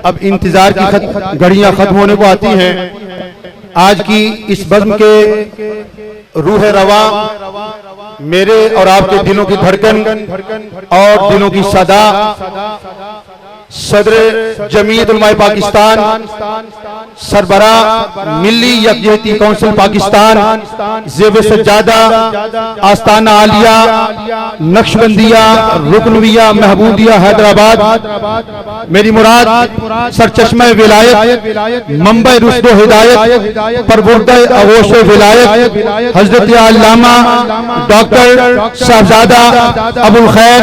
अब इंतजार की घड़ियां खत्म होने को आती हैं। आज की इस बज़्म के रूह रवा मेरे और आपके दिलों की धड़कन और दिलों की सदा सदर जमीयत उलमाए पाकिस्तान सरबरा मिली यकजहती कौंसिल पाकिस्तान ज़ेब सज्जादा आस्ताना आलिया नक्शबंदिया रुकनविया महबूदिया हैदराबाद मेरी मुराद सरचश्मे विलायत मंबई रुश्द हिदायत परवुर्दे अगोश विलायत हजरत अल्लामा डॉक्टर साहबजादा अबुल खैर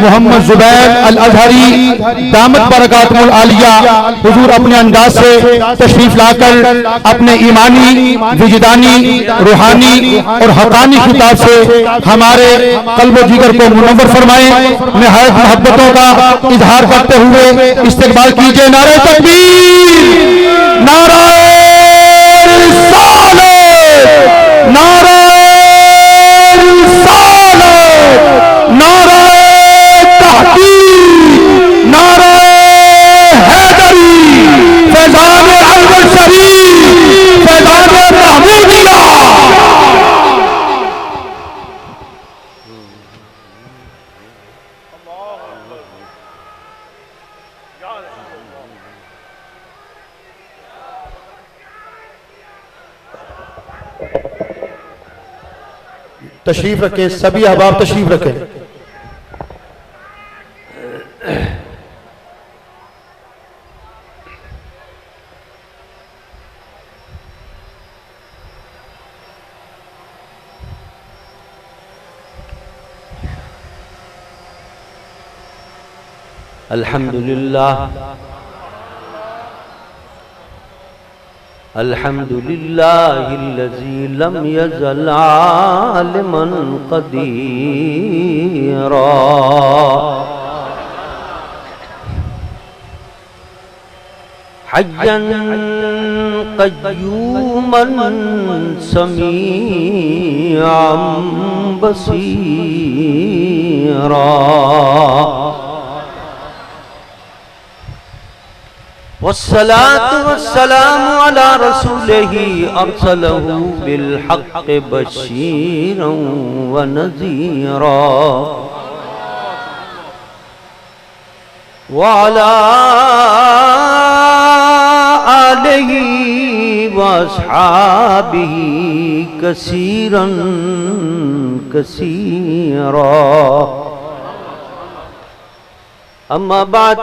मोहम्मद जुबैर अल अजहरी दामत बरकातुल आलिया हुजूर अपने अंदाज से तशरीफ लाकर अपने ईमानी विजदानी रूहानी और हक़ानी खिताब से हमारे कल्ब जिगर को मुनव्वर फरमाएं। निहायत मोहब्बतों का इजहार करते हुए इस्तकबाल कीजिए। नारे तकबीर, नारे रिसालत, नारे रिसालत, नारे तहकीक, नारे हैदरी, फैज़ान अनवर शरीफ, फैज़ान महमूदिया। तशरीफ रखें, सभी अहबाब तशरीफ रखें। अल्हम्दुलिल्लाह अल्हम्दुलिल्लाहिल्लज़ी लम यज़ल आलिमन क़दीरा हय्यन क़य्यूमन समीअन बसीरा वस्सलातु वस्सलामु अला रसूलिही अरसलहू बिलहक़्क़ि बशीरन व नज़ीरा व अला आलिही व अस्हाबिही कसीरन कसीरा। अम्मा बाद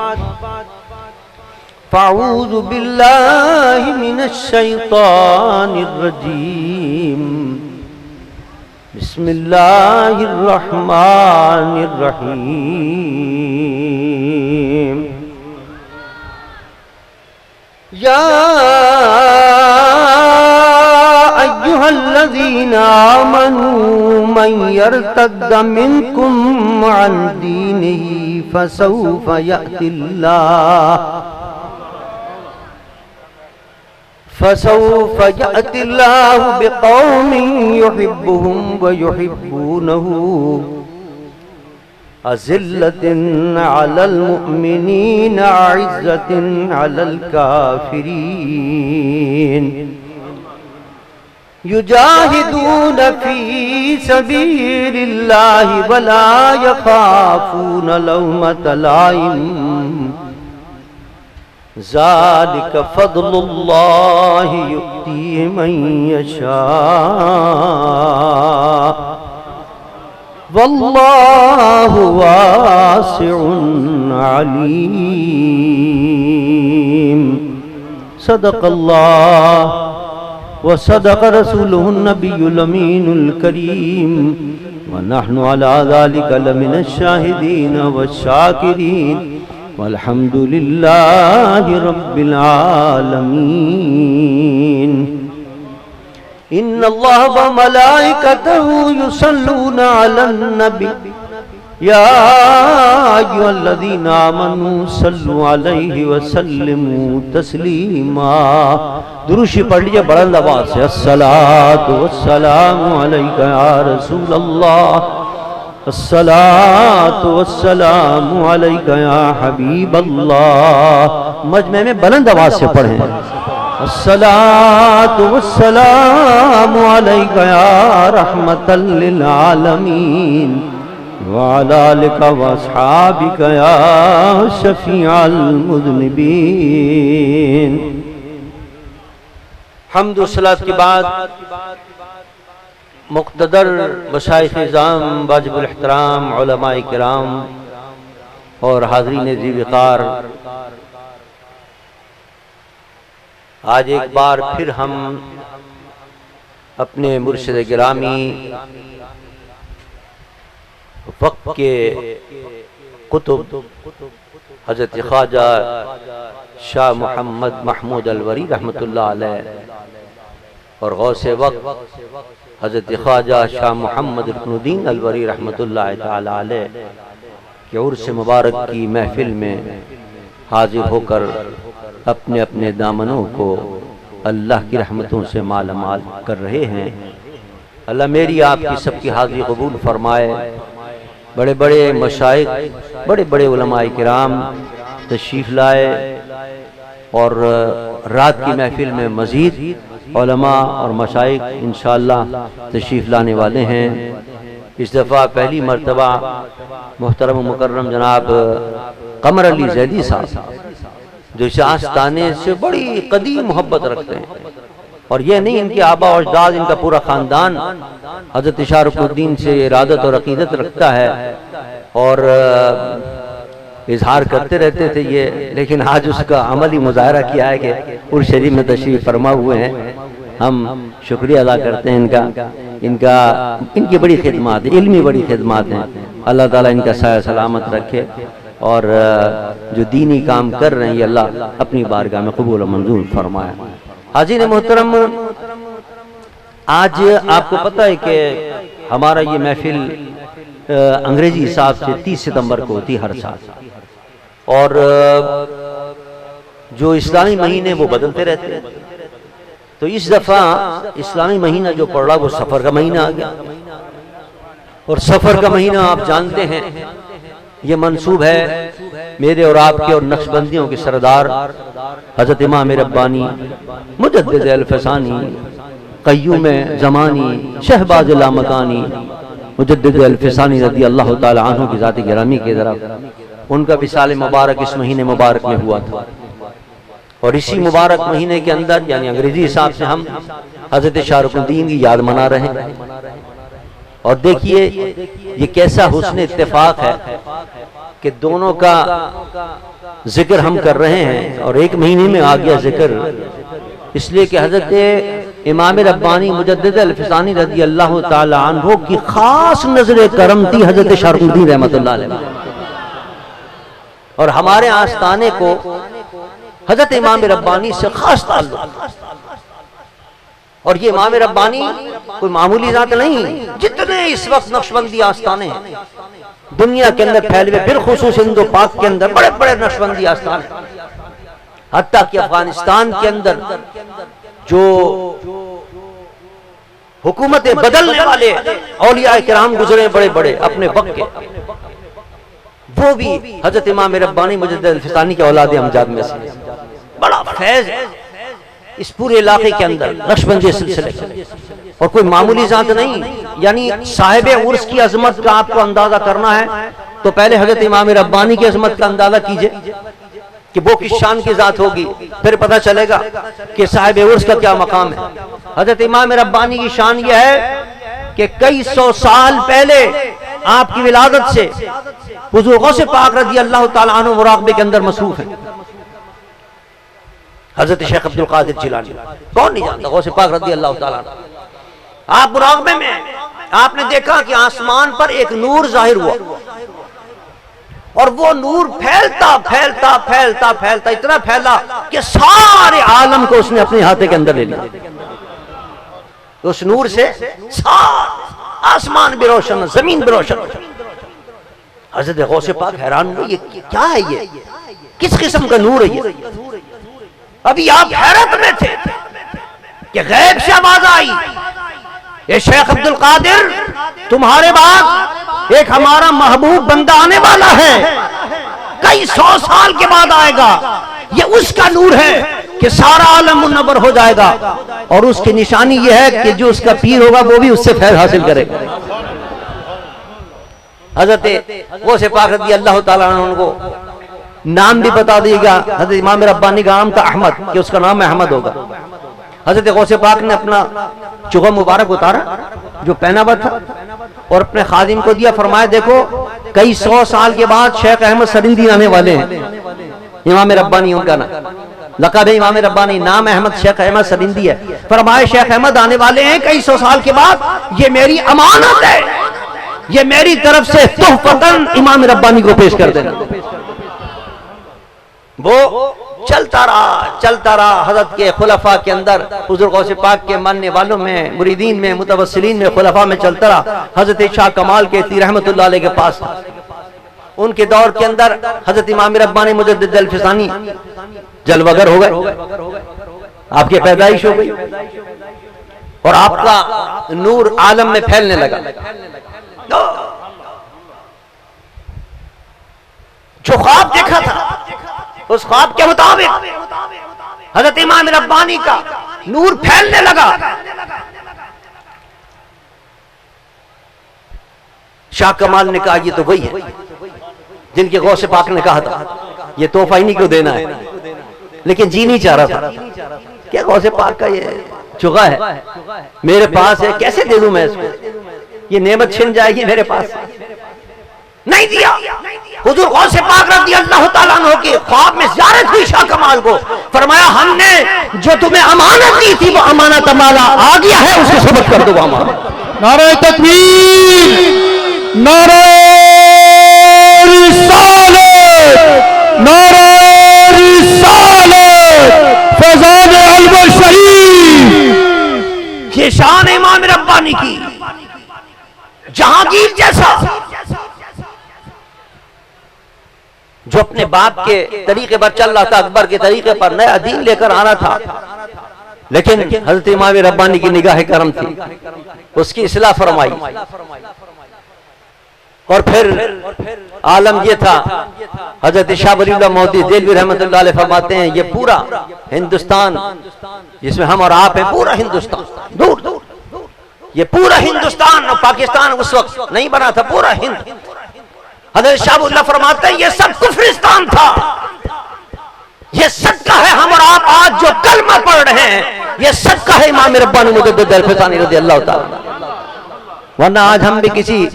फ़अऊज़ु बिल्लाहि मिनश शैतानिर रजीम। बिस्मिल्लाहिर रहमानिर रहीम। या अय्युहल्लज़ीना आमनू मन यर्तद्द मिनकुम अन दीनिही फसौफ़ यअतिल्लाहु बिक़ौमिन युहिब्बुहुम व युहिब्बूनहु अज़िल्लतिन अलल मुअमिनीना अइज़्ज़तिन अलल काफ़िरीन युजाहिदून फी सबीलिल्लाहि वला यख़ाफ़ून लौमत लाइम ज़ालिक फ़ज़्लुल्लाहि युअतीहि मन यशा वल्लाहु वासिउन अलीम। सदक़ल्लाह व सदक़ रसूलुहुन नबियुल अमीनुल करीम व नहनु अला ज़ालिका लमिनश शाहिदीन व शाकिरीन वल्हम्दुलिल्लाहि रब्बिल आलमीन। इन्नल्लाह व मलाइकतहु युसल्लूना अलन नबी या अय्युहल्लज़ीना आमनू सल्लु अलैहि व सल्लिमू तस्लीमा। दुरूद पढ़ लीजिए बुलंद आवाज़ से। अस्सलातु वस्सलामु अलैका या रसूलल्लाह अस्सलातु वस्सलामु अलैका या हबीब अल्लाह। मजमे में बुलंद आवाज से पढ़ें। अस्सलातु वस्सलामु अलैका या रहमतल लिल आलमीन व अला आलिका व अस्हाबिका या शफीअल मुज़निबीन। हम्द व सलात के बाद मुक़्तदर मशाइख़-ए-इज़ाम, वाजिबुल एहतराम उलमाए किराम और हाज़रीन ज़ी-वक़ार, आज एक बार फिर हम अपने मुर्शिद गिरामी वक्त के कुतुब हज़रत ख्वाजा शाह मोहम्मद महमूद अलवरी रहमतुल्लाह अलैह और गौसे वक्त हज़रत ख्वाजा शाह मोहम्मद रुकनुद्दीन अलवरी रहमतुल्लाह तआला अलैह के उर्स मुबारक की महफिल में हाजिर होकर अपने अपने दामनों को अल्लाह की रहमतों से मालामाल कर रहे हैं। अल्लाह मेरी आपकी सबकी हाज़िरी कबूल फरमाए। बड़े बड़े मशाइख़, बड़े बड़े उलमाए किराम तशरीफ़ लाए और रात की महफिल में मज़ीद उलमा और मशाइख़ इंशाअल्लाह तशरीफ़ लाने वाले हैं। इस दफ़ा पहली मरतबा मोहतरम मुकर्रम जनाब कमर अली ज़ैदी साहब जो इस आस्ताने से बड़ी कदीम मोहब्बत रखते हैं और ये नहीं इनके आबा और अजदाद, इनका पूरा ख़ानदान हज़रत शाह रुकनुद्दीन से इरादत और अक़ीदत रखता है और इजहार करते रहते थे ये, लेकिन आज उसका अमली मुज़ाहरा किया है कि उर्स शरीफ में तशरीफ़ फरमा हुए हैं। हम शुक्रिया अदा करते हैं इनकी बड़ी खिदमत, इल्मी बड़ी खिदमत हैं। अल्लाह ताला इनका साया सलामत रखे और जो दीनी काम कर रहे हैं ये अल्लाह अपनी बारगाह में कबूल और मंजूर फरमाए। हाज़रीन मोहतरम, आज आपको पता है कि हमारा ये महफिल अंग्रेजी हिसाब से 30 सितंबर को होती हर साल और जो इस्लामी महीने वो बदलते रहते हैं। तो इस दफ़ा इस्लामी महीना जो पड़ रहा वो सफ़र का महीना आ गया और सफ़र का महीना आप जानते हैं ये मंसूब है मेरे और आपके और नक्शबंदियों के सरदार हज़रत इमाम रब्बानी मुजद्दिद अल-फसानी क़य्यूम ज़मानी शहबाज़ लामकानी मुजद्दिद अल-फसानी रज़ी अल्लाह ताला अन्हु की ज़ात गिरामी की तरफ उनका विसाल मुबारक इस महीने मुबारक में हुआ था और इसी मुबारक महीने के अंदर यानी अंग्रेजी हिसाब से हम हज़रत शाह रुकनुद्दीन की याद मना रहे हैं। और देखिए ये कैसा हुस्न इत्तेफाक है कि दोनों का जिक्र हम कर रहे हैं और एक महीने में आ गया जिक्र, इसलिए कि हज़रत इमाम रब्बानी मुजद्दिद अल-फसानी रज़ी अल्लाह ताला अन्हु की खास नजर करम थी हज़रत शाह रुकनुद्दीन रहमतुल्लाह अलैह और हमारे आस्ताने को हज़रत इमाम रब्बानी से खास ताल्लुक। और ये इमाम रब्बानी कोई मामूली जात नहीं, जितने इस वक्त नक्शबंदी आस्ताने हैं दुनिया के अंदर फैले हुए, बिलखुसूस हिंदो पाक के अंदर बड़े बड़े नक्शबंदी आस्ताने, हत्ता कि अफगानिस्तान के अंदर जो हुकूमतें बदलने वाले औलिया किराम गुजरे बड़े बड़े अपने वक्त के, वो भी हजरत इमाम रब्बानी मुजद्दिद अल-फसानी के औलाद अमजाद में से। बड़ा फैज इस पूरे इलाके के अंदर नक्शबंदी सिलसिले और कोई मामूली जात नहीं। यानी साहिब उर्स की अजमत का आपको अंदाजा करना है तो पहले हजरत इमाम रब्बानी की अजमत का अंदाजा कीजिए कि वो किस शान की जात होगी, फिर पता चलेगा कि साहिब उर्स का क्या मकाम है। हजरत इमाम रब्बानी की शान यह है कि कई सौ साल पहले आपकी विलादत से हुज़ूर गौसे पाक रज़ी अल्लाह ताला अन्हु मुराक़बे के अंदर मसरूफ है। हजरत शेख अब्दुल कादिर जिलानी, कौन नहीं जानता गौसे पाक रज़ी अल्लाह ताला अन्हु। आप मुराक़बे में आपने देखा कि आसमान पर एक नूर जाहिर हुआ और वो नूर फैलता फैलता फैलता फैलता इतना फैला कि सारे आलम को उसने अपने हाथे के अंदर ले लिया। उस नूर से सारा आसमान भी रोशन, जमीन भी रोशन। हज़रत गौसे पाक हैरान हुए, ये क्या है, ये किस किस्म का नूर है ये? अभी आप हैरत में थे कि गैब से आवाज आई, ये शेख अब्दुल कादिर तुम्हारे बाद एक हमारा महबूब बंदा आने वाला है, कई 100 साल के बाद आएगा। ये उसका नूर है कि सारा आलम मुनव्वर हो जाएगा, और उसकी निशानी ये है कि जो उसका पीर होगा वो भी उससे फैज़ हासिल करेगा। हजरत गौसे पाक रज़ी अल्लाह ताला अन्हु को नाम भी बता दिएगा। हजरत इमाम रब्बानी का नाम था अहमद, कि उसका नाम अहमद होगा। हजरत गौसे पाक ने अपना चुगा मुबारक उतारा जो पहना हुआ था और अपने खादिम को दिया। फरमाया देखो कई 100 साल के बाद शेख अहमद सरिंदी आने वाले हैं। इमाम रब्बानी उनका नाम, लक़ब है इमाम रब्बानी, नाम अहमद, शेख अहमद सरिंदी है। फरमाया शेख अहमद आने वाले हैं कई 100 साल के बाद, ये मेरी अमानत है, ये मेरी तरफ से तोहफतन इमाम रब्बानी को पेश कर देना। वो चलता रहा। हजरत के खुलफा के अंदर, हुजूर गौसे पाक के मानने वालों में, मुरीदीन में, मुतवस्सिलीन में, खुलफा में चलता रहा। हजरत शाह कमाल के ती रहमतुल्लाह अलैह के पास उनके दौर के अंदर हजरत इमाम रब्बानी मुजद्दिद अल-फिसानी जलवगर हो गए, आपकी पैदाइश हो गई और आपका नूर आलम में फैलने लगा। जो ख्वाब देखा था उस ख्वाब के मुताबिक हजरत इमाम रब्बानी का नूर फैलने लगा। शाह कमाल ने कहा ये तो वही है जिनके गौसे पाक ने कहा था ये तोहफा इन्हीं को देना है, लेकिन जी नहीं चाह रहा था। क्या गौसे पाक का ये चुगा है मेरे पास है, कैसे दे दूं मैं इसको, ये नेमत छिन जाएगी मेरे पास। नहीं दिया। हुजूर गौसे पाक रज़ी अल्लाह ताला अन्हु के ख्वाब में ज़ियारत हुई शाह कमाल को। फरमाया हमने जो तुम्हें अमानत दी थी वो अमानत हमारा आ गया है, उसको सबक कर दो। अमानत। नारे तकबीर, नारे रिसालत, नारे रिसालत, फैज़ान अलवर शरीफ। ये शान इमाम रब्बानी की, जहांगीर जैसा जो अपने बाप के तरीके पर चल रहा था, अकबर के तरीके पर नया दीन लेकर आना था, लेकिन हजरत इमाम रब्बानी की निगाह करम थी, उसकी इस्लाह फरमाई। और फिर आलम ये था, हजरत शाह वलीउल्लाह मौदी देलवी रहमतुल्लाह अलैह फरमाते हैं ये पूरा हिंदुस्तान जिसमें हम और आप हैं, पूरा हिंदुस्तान दूर दूर, ये पूरा हिंदुस्तान और पाकिस्तान उस वक्त नहीं बना था, पूरा हिंद। हजरत शाह फरमाते हैं ये सब कुफ्रिस्तान था, ये सदका है हम और आप आज जो कलमा पढ़ रहे हैं, ये सदका है इमाम रब्बानी मुजद्दिद अल-फिसानी रज़ी अल्लाह ताला। वरना आज हम भी किसी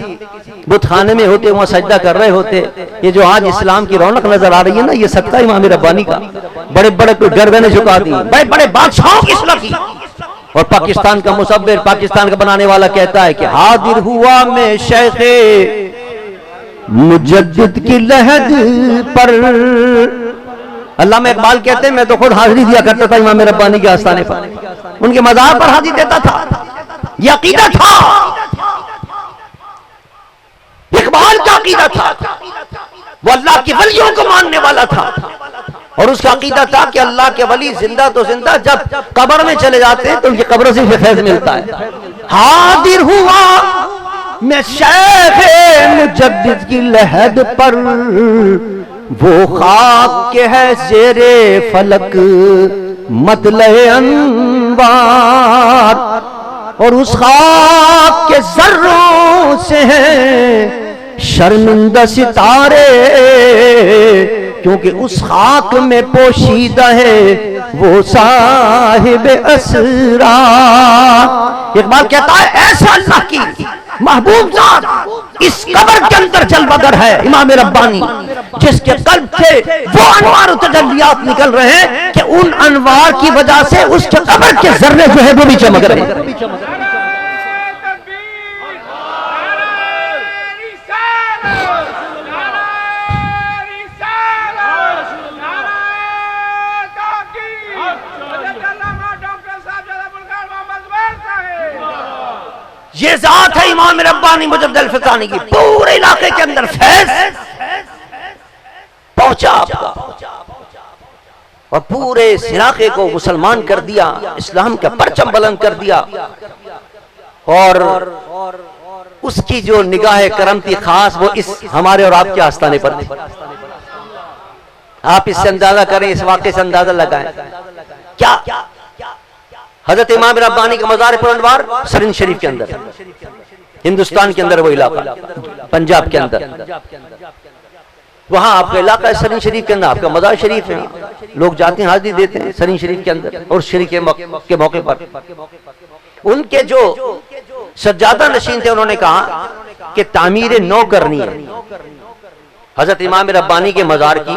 बुतखाने में होते, वहां सजदा कर रहे होते। ये जो आज इस्लाम की रौनक नजर आ रही है ना, ये सदका इमाम रब्बानी का। बड़े बड़े गर्दनें झुका दी, बड़े बड़े बादशाहों की इस्लाह की। और पाकिस्तान का मुसव्विर, पाकिस्तान का बनाने वाला कहता है कि हाजिर हुआ मैं शेखे मुजद्दिद की लहद पर। अल्लामा इकबाल कहते हैं मैं तो खुद हाजिरी दिया करता था इमाम रब्बानी के आस्थाने पर, उनके मज़ार पर हाजिर देता था। ये अकीदा था, इकबाल का अकीदा था, वो अल्लाह के वलियों को मानने वाला था। और उसका अकीदा था कि अल्लाह के वली जिंदा तो जिंदा, जब कब्र में चले जाते हैं तो उनकी कब्र से फैज़ मिलता है। हाजिर हुआ मैं शेखे मुजद्दिद की लहद पर, वो खाक के है ज़ेरे फलक मतले अनवार। और उस खाक के जर्रों से हैं शर्मिंदा सितारे, क्योंकि उस खाक में पोशीदा है वो साहिब असरा। इकबाल कहता है ऐसा अल्लाह की महबूब जात इस कब्र के अंदर जलवगर है इमाम रब्बानी, जिसके कल्ब से वो अनवार तजल्लियात निकल रहे हैं कि उन अनवार की वजह से उसके कब्र के जर्रे जो है वो भी चमक रहे हैं। ये जात है इमाम रब्बानी मुजद्दिद अल-फिसानी की, पूरे इलाके के अंदर फैज़ पहुंचा और पूरे इस इलाके को मुसलमान कर दिया, इस्लाम का परचम बुलंद कर दिया। और उसकी जो निगाह करम थी खास, वो इस हमारे और आपके आस्थाने पर थी। आप इससे अंदाजा करें, इस वाक़े से अंदाजा लगाएं क्या हजरत इमाम रब्बानी का मज़ार पुरअनवार सरिंद शरीफ के अंदर, हिंदुस्तान के अंदर वो इलाका, पंजाब के अंदर, वहां आपका इलाका है सरिंद शरीफ के अंदर, आपका मज़ार शरीफ है, लोग जाते हैं हाजिरी देते हैं सरिंद शरीफ के अंदर। और शरीफ के मौके पर उनके जो सज्जादा नशीन थे, उन्होंने कहा कि तामीर नौ करनी है। हजरत इमाम रब्बानी के मज़ार की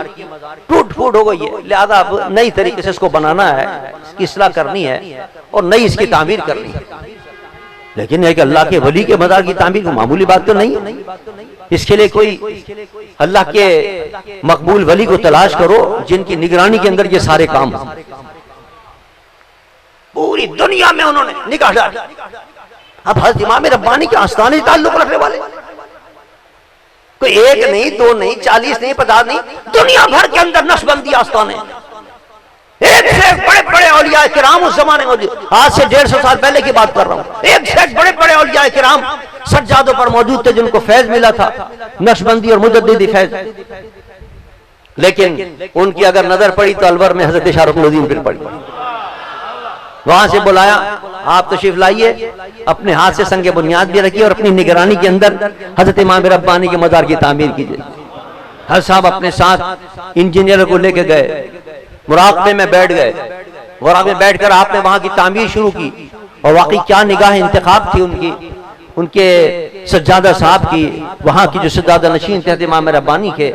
टूट फूट हो गई है, लिहाजा अब नई तरीके से इसको बनाना है, इसकी इस्लाह करनी है और नई इसकी तामीर करनी है। लेकिन एक अल्लाह के वली के मज़ार की तामीर को मामूली बात तो नहीं है। इसके लिए कोई अल्लाह के मकबूल वली को तलाश करो जिनकी निगरानी के अंदर ये सारे काम हो। पूरी दुनिया में उन्होंने निगाह डाली। अब हज़रत इमाम रब्बानी के आस्थाने से ताल्लुक रखने वाले कोई एक नहीं, दो नहीं, 40 नहीं, 50 नहीं, दुनिया भर के अंदर नक्शबंदी आस्थाने, एक से एक बड़े बड़े औलिया किराम उस जमाने में, आज से 150 साल पहले की बात कर रहा हूं, एक से एक बड़े बड़े औलिया किराम सज्जादों पर मौजूद थे जिनको फैज मिला था, नक्शबंदी और मुजद्दिदी फैज। लेकिन उनकी अगर नजर पड़ी तो अलवर में हजरत शाहरुखुद्दीन फिर पड़ी। वहां से बुलाया, आप तशरीफ लाइए, अपने हाथ से संगे बुनियाद भी रखिए और अपनी निगरानी के अंदर हजरत इमाम रब्बानी के मज़ार की तामीर कीजिए। हर साहब अपने साथ इंजीनियर को लेके गए, मुराकबे में बैठ गए, मुराकबे में बैठकर आपने वहां की तामीर शुरू की। और वाकई क्या निगाह इंतखाब थी उनकी, उनके सज्जादा साहब की, वहां की जो सज्जादा नशीन थे इमाम रब्बानी के।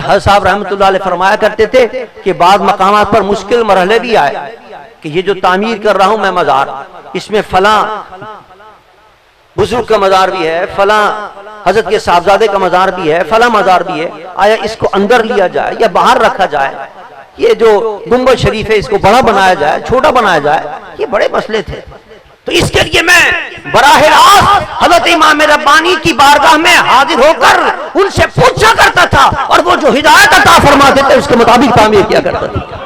हर साहब रहमतुल्लाह अलैह फरमाया करते थे कि बाद मकामात पर मुश्किल मरहले भी आए कि ये जो तामीर कर रहा हूं मैं मज़ार, इसमें फला बुजुर्ग का मज़ार भी है, फला हजरत के साहबजादे का मज़ार भी है, फला मज़ार भी है, आया इसको अंदर लिया जाए या बाहर रखा जाए, ये जो गुंबद शरीफ है इसको बड़ा बनाया जाए, छोटा बनाया जाए, ये बड़े मसले थे। तो इसके लिए मैं बराह रास्त हजरत इमाम रब्बानी की बारगाह में हाजिर होकर उनसे पूछा करता था और वो जो हिदायत अता फरमाते थे उसके मुताबिक तामीर किया करता था।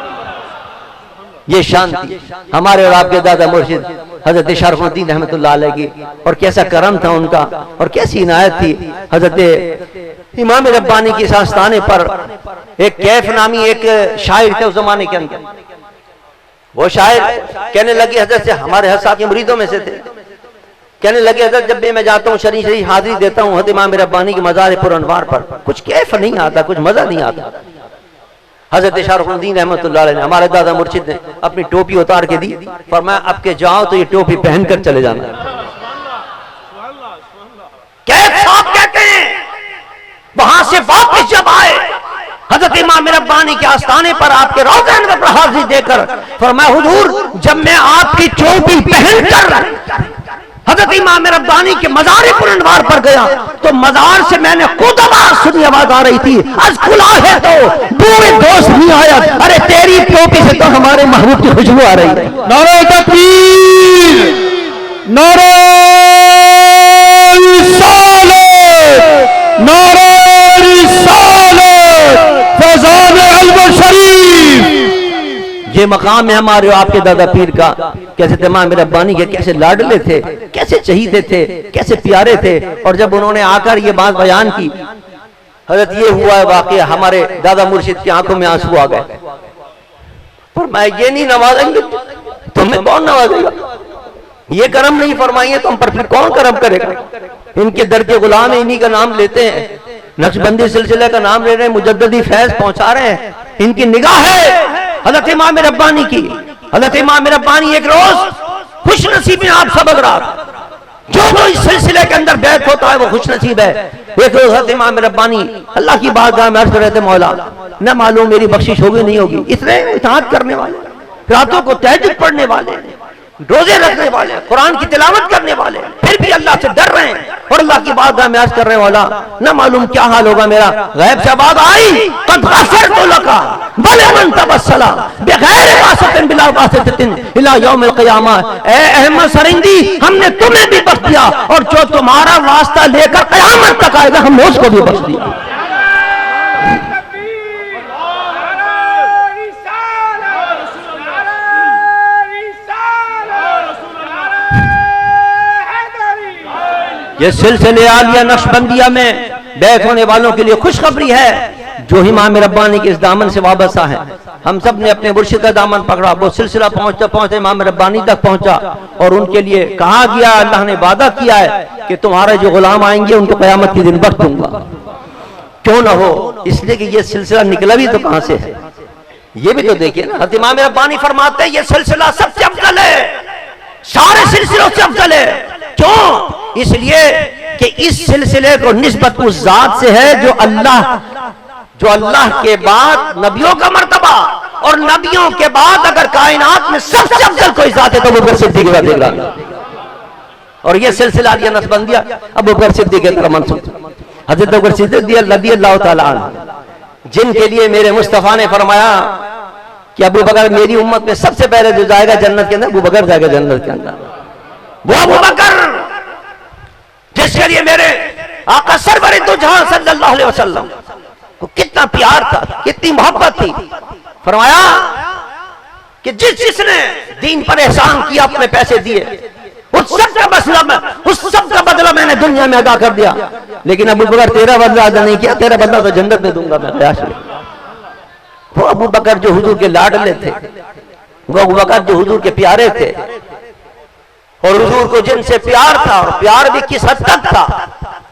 ये शांति हमारे और आपके दादा मुर्शिद हजरत शाहरुखुद्दीन रहमतुल्लाह अलैह की, और कैसा करम था उनका और कैसी इनायत थी। हजरत इमाम रब्बानी के आस्थाने पर एक कैफ नामी एक शायर थे उस जमाने के अंदर। वो शायर कहने लगे, हजरत से हमारे हर साथ के मुरीदों में से थे, कहने लगे हजरत जब भी मैं जाता हूँ शरीफ शरीफ हाजिरी देता हूँ हजरत इमाम रब्बानी के मज़ार पुरअनवार पर, कुछ कैफ नहीं आता, कुछ मजा नहीं आता। हजरत शाहरुखुद्दीन रहमतुल्लाह अलैह ने, हमारे दादा मुर्शिद ने अपनी टोपी उतार के दी, फरमाया अब के जाओ तो ये टोपी पहनकर चले जाना। कैफ साहब कहते हैं वहां से वापस जब आए हजरत इमाम रब्बानी के आस्थाने पर आपके रोज़े अनवर पर हाजिरी देकर फरमाया हुजूर जब मैं आपकी टोपी पहनकर हजरत इमाम रब्बानी के मज़ार पुरअनवार पर गया तो मज़ार से मैंने खुद आवाज सुनी, आवाज आ रही थी, आज खुला है तो पूरे दोस्त नहीं आया, अरे तेरी टोपी से तो हमारे महबूब की खुशबू आ रही है। नारे तकबीर, नारे रिसालत, नारे रिसालत, फैज़ान अलवर शरीफ। ये मकाम है हमारे आपके दादा पीर का, कैसे इमाम रब्बानी के कैसे लाडले थे, कैसे चहीते थे, कैसे प्यारे थे। और जब उन्होंने आकर ये बात बयान की, हजरत ये हुआ है वाकया, हमारे दादा मुर्शिद की आंखों में आंसू आ गए। पर मैं ये नहीं नवाजेंगे तुम्हें कौन नवाजेगा, ये करम नहीं फरमाइए तुम पर फिर कौन करम करेगा। इनके दर के गुलाम है, इन्हीं का नाम लेते हैं, नक्शबंदी सिलसिले का नाम ले रहे हैं, मुजद्दिदी फैज पहुंचा रहे हैं। इनकी निगाह है हजरत इमाम रब्बानी की। हजरत इमाम रब्बानी एक रोज खुश नसीब में आप सब अगर जो इस सिलसिले के अंदर बैठ होता है वो खुश नसीब है। एक रोज हजरत इमाम रब्बानी अल्लाह की बारगाह में अर्ज कर रहे थे, मौला न मालूम मेरी बख्शिश होगी नहीं होगी, इतने इताअत करने वाले, रातों को तहज्जुद पढ़ने वाले, रोजे रखने वाले, कुरान की तिलावत करने वाले, फिर भी अल्लाह से डर रहे हैं और अल्लाह की बारगाह में अर्ज कर रहे वाला न मालूम क्या हाल होगा मेरा। गैब से आवाज आई कद गफरतु लका वलिमन मन तबस्सला बगैर वासितिन बिला वासितिन इला यौमिल क़ियामा। ए अहमद सरिंदी हमने तुम्हें भी बख्श दिया और जो तुम्हारा वास्ता लेकर क़यामत तक आएगा हमने उसको भी बख्श दिया। ये सिलसिले आलिया नक्शबंदिया में बैत होने वालों के लिए खुशखबरी है जो इमाम रब्बानी के इस दामन से वाबस्ता है। हम सब ने अपने मुर्शिद का दामन पकड़ा, वो सिलसिला पहुंचता पहुंचता इमाम रब्बानी तक पहुंचा और उनके लिए कहा गया, अल्लाह ने वादा किया है कि तुम्हारे जो गुलाम आएंगे उनको क़यामत के दिन बख्श दूंगा। क्यों ना हो, इसलिए कि ये सिलसिला निकला भी तो कहां से है, ये भी तो देखिए ना। हज़रत इमाम रब्बानी फरमाते हैं ये सिलसिला सबसे अफजल है, सारे सिलसिलों से अफजल है। क्यों? इसलिए कि इस सिलसिले को निस्बत उस जात से है जो अल्लाह के बाद नबियों का मर्तबा, और नबियों के बाद अगर कायनात में सबसे अफजल कोई जात है तो अबू बकर सिद्दीक़ रज़ियल्लाहु अन्हु। और ये सिलसिला आलिया नक्शबंदिया अबू बकर सिद्दीक़ की तरफ मंसूब। हज़रत अबू बकर सिद्दीक़ रज़ियल्लाहु ताला अन्हु, जिनके लिए मेरे मुस्तफ़ा ने फरमाया कि अबू बकर मेरी उम्मत में सबसे पहले जो जाएगा जन्नत के अंदर, अबू बकर जाएगा जन्नत के अंदर। वो अबू बकर जिसके लिए मेरे आका सरवरे दो जहां सल्लल्लाहु अलैहि वसल्लम को कितना प्यार था, कितनी मोहब्बत थी। फरमाया कि जिसने दीन पर एहसान किया, अपने पैसे दिए, उस सब का बदला मैंने दुनिया में अदा कर दिया। लेकिन अबू बकर तेरा बदला अदा नहीं किया, तेरा बदला तो जन्नत में दूंगा मैं। वो अबू बकर जो हुजूर के लाडले थे, वो अबू बकर जो हुजूर के प्यारे थे, और हुजूर को जिनसे प्यार था, और प्यार भी किस हद तक था,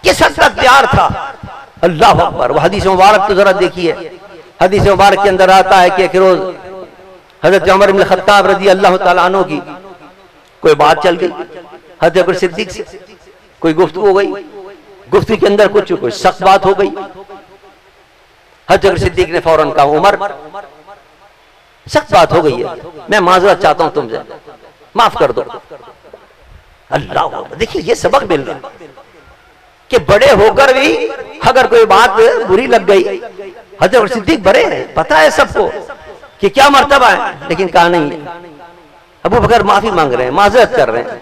किस हद तक प्यार था। अल्लाह अकबर। वो हदीस मुबारक तो जरा देखिए, हदीस मुबारक के अंदर आता है कि एक रोज हजरत उमर इब्न खत्ताब रज़ी अल्लाह ताला अन्हु की कोई बात चल गई हजरत अबू बकर सिद्दीक़ से, कोई गुफ्तगू हो गई, गुफ्तगू के अंदर कुछ कोई सख्त बात हो गई। हजरत अबू बकर सिद्दीक़ ने फौरन कहा, उमर सख्त बात हो गई है, मैं माजरत चाहता हूं तुमसे, माफ कर दो। अल्लाह, देखिए ये सबक मिल रहा कि बड़े होकर भी अगर कोई बात बुरी लग गई, हजरत सिद्दीक बड़े हैं, पता है सबको कि क्या मर्तबा है, लेकिन कहा नहीं है। अबू बकर माफी मांग रहे हैं, माजरत कर रहे हैं।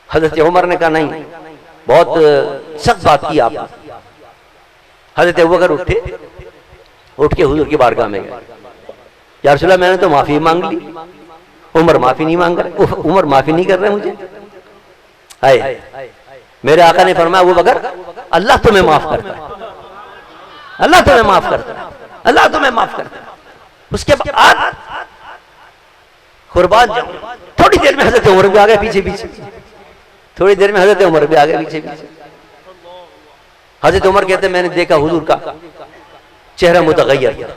हजरत उमर ने कहा नहीं, बहुत सख्त बात की आपने। हजरत अबू बकर उठ के हुजूर की बारगाह में गए, या रसूल अल्लाह मैंने तो माफी मांग ली, उमर माफी नहीं मांग रहे, उमर माफी नहीं कर रहे मुझे। मेरे आका ने फरमाया, अबू बकर अल्लाह तुम्हें माफ करता है, अल्लाह तुम्हें माफ करता है, अल्लाह तुम्हें माफ करता है। उसके बाद कुर्बान जाऊं, थोड़ी देर में हजरत उमर भी आ गए पीछे पीछे, थोड़ी देर में हजरत उमर भी आ गए पीछे पीछे। हजरत उमर कहते मैंने देखा हुजूर का चेहरा मुतगय्यर,